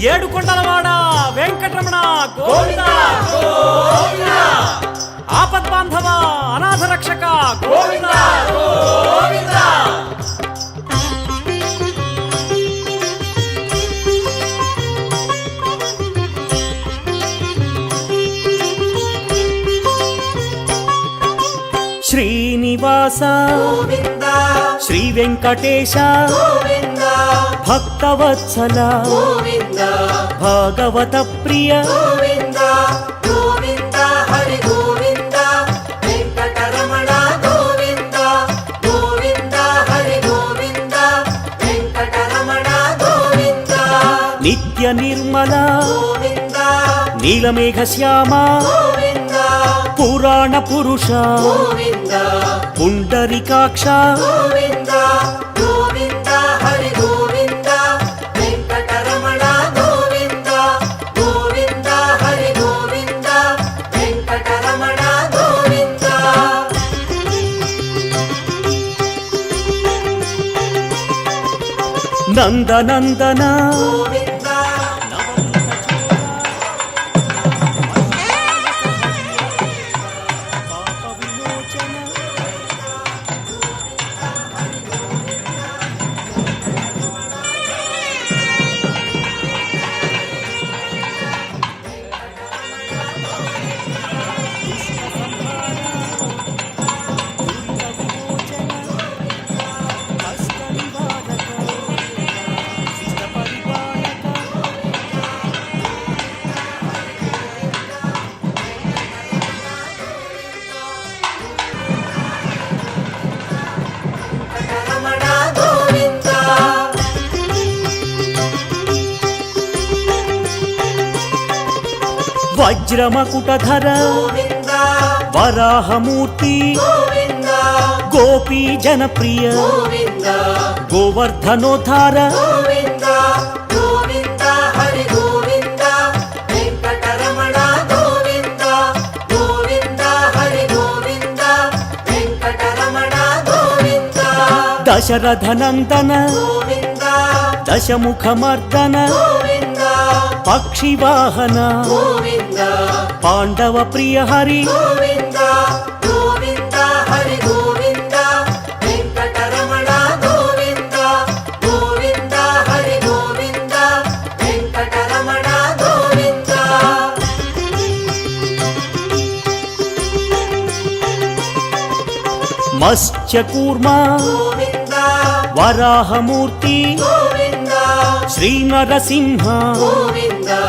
ఏడుకొండలవాడ వెంకటరమణ గోవిందా గోవిందా, ఆపద్బాంధవ అనాథ రక్షక గోవిందా గోవిందా. శ్రీనివాస గోవిందా శ్రీ వెంకటేశ గోవిందా భక్తవత్సల గోవిందా భాగవత ప్రియ గోవిందా గోవిందా హరి గోవిందా వెంకటరమణ గోవిందా గోవిందా హరి గోవిందా వెంకటరమణ గోవిందా నిత్య నిర్మల గోవిందా నీలమేఘ శ్యామ గోవిందా పురాణ పురుష గోవిందా పుండరీకాక్ష గోవిందా గోవిందా హరి గోవిందా వెంకటరమణ గోవిందా గోవిందా హరి గోవిందా వెంకటరమణ గోవిందా. నందనందన గోవిందా పాప విమోచన రమణ గోవిందా వజ్రమకుటధర గోవిందా వరాహమూర్తి గోవిందా గోపీ జనప్రియ గోవిందా గోవర్ధనోద్ధార గోవిందా గోవిందా హరి గోవిందా వెంకటరమణ గోవిందా గోవిందా హరి గోవిందా వెంకటరమణ గోవిందా దశరథనందన గోవిందా దశముఖమర్దన గోవిందా పక్షివాహన గోవిందా పాండవ ప్రియ హరి గోవిందా గోవిందా హరి గోవిందా వెంకటరమణ గోవిందా గోవిందా హరి గోవిందా వెంకటరమణ గోవిందా. మత్స్యకూర్మ గోవిందా వరాహమూర్తి గోవిందా శ్రీ నరసింహ గోవిందా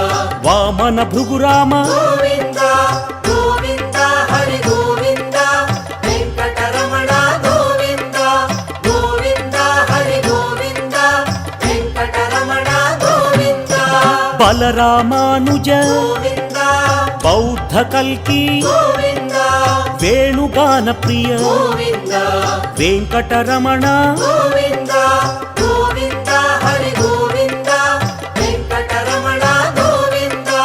వామన భృగురామ గోవిందా గోవిందా హరి గోవిందా వెంకటరమణ గోవిందా గోవిందా హరి గోవిందా వెంకటరమణ గోవిందా. బలరామానుజ గోవిందా బౌద్ధ కల్కి గోవిందా వేణుగాన ప్రియ గోవిందా వెంకటరమణ గోవిందా గోవిందా హరి గోవిందా వెంకటరమణ గోవిందా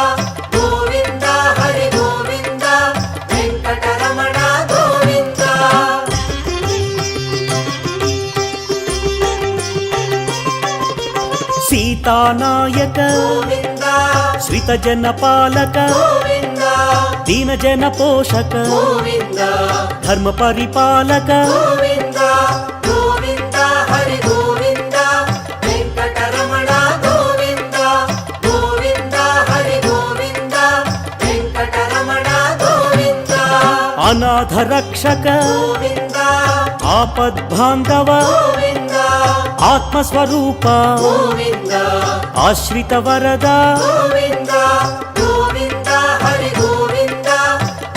గోవిందా హరి గోవిందా వెంకటరమణ గోవిందా. సీతానాయక గోవిందా శ్రితజన పాలక గోవిందా దీనజన పోషక గోవిందా ధర్మ పరిపాలక గోవిందా గోవిందా హరి గోవిందా వెంకటరమణ గోవిందా గోవిందా హరి గోవిందా వెంకటరమణ గోవిందా. అనాథ రక్షక గోవిందా ఆపద్బాంధవ గోవిందా ఆత్మస్వరూప గోవిందా ఆశ్రిత వరద గోవిందా గోవిందా హరి గోవిందా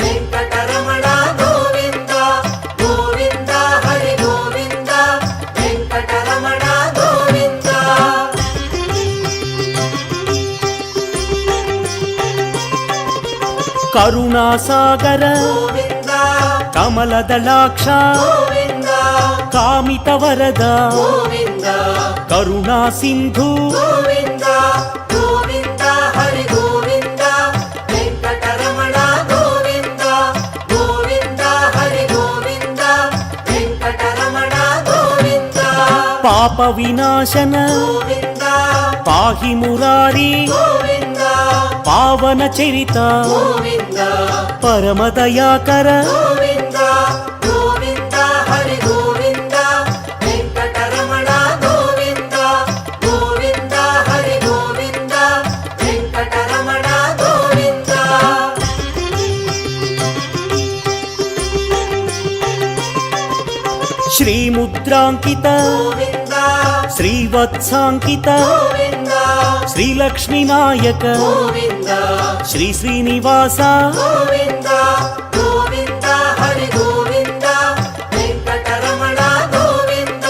వెంకటరమణ గోవిందా గోవిందా హరి గోవిందా వెంకటరమణ గోవిందా. కరుణాసాగర గోవిందా కమలదళాక్ష గోవిందా కామిత వరద గోవిందా కరుణా సింధు గోవిందా గోవిందా హరి గోవిందా వెంకటరమణ గోవిందా గోవిందా హరి గోవిందా వెంకటరమణ గోవిందా. పాప వినాశన గోవిందా పాహి మురారి గోవింద పావన చరిత గోవింద పరమ దయాకర గోవింద గోవింద హరి గోవింద వెంకటరమణ గోవింద గోవింద హరి గోవింద వెంకటరమణ గోవింద శ్రీముద్రాంకిత గోవింద శ్రీవత్సాంకిత గోవింద శ్రీలక్ష్మీ నాయక గోవింద శ్రీ శ్రీనివాస గోవింద గోవింద హరి గోవింద వెంకటరమణ గోవింద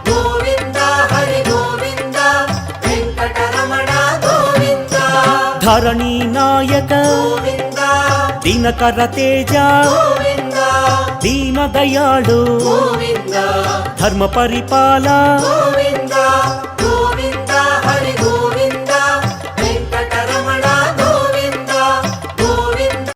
గోవింద హరి గోవింద వెంకటరమణ గోవింద ధరణీ నాయక గోవింద దినకర తేజ గోవింద దీన దయాళు గోవింద ధర్మ పరిపాల గోవింద